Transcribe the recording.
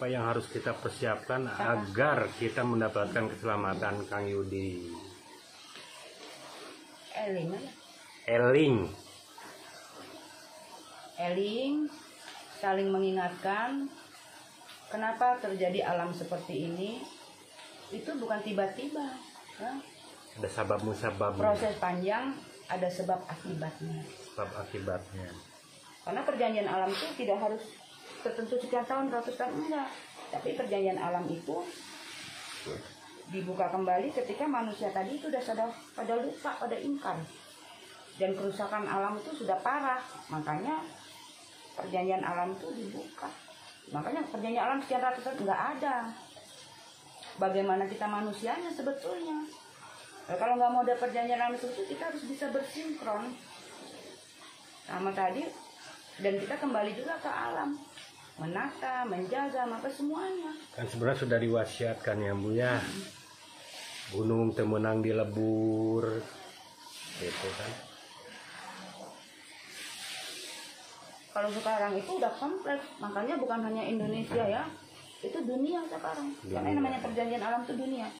apa yang harus kita persiapkan agar kita mendapatkan keselamatan, Kang Yudi? Eling, saling mengingatkan. Kenapa terjadi alam seperti ini? Itu bukan tiba-tiba, ya. Ada sebab musabab. Proses panjang, ada sebab akibatnya. Sebab akibatnya. Karena perjanjian alam itu tidak harus tertentu sekian tahun, ratus tahun, enggak. Tapi perjanjian alam itu dibuka kembali ketika manusia tadi itu sudah pada lupa, pada ingkar. Dan kerusakan alam itu sudah parah. Makanya perjanjian alam itu dibuka. Makanya perjanjian alam sekian ratus tahun enggak ada. Bagaimana kita manusianya sebetulnya. Kalau nggak mau ada perjanjian alam itu kita harus bisa bersinkron sama tadi. Dan kita kembali juga ke alam, menata, menjaga, apa semuanya. Kan sebenarnya sudah diwasiatkan ya Bu ya. Gunung temenang dilebur, gitu kan. Kalau sekarang itu udah kompleks, makanya bukan hanya Indonesia ya, itu dunia sekarang. Karena yang namanya perjanjian alam itu dunia.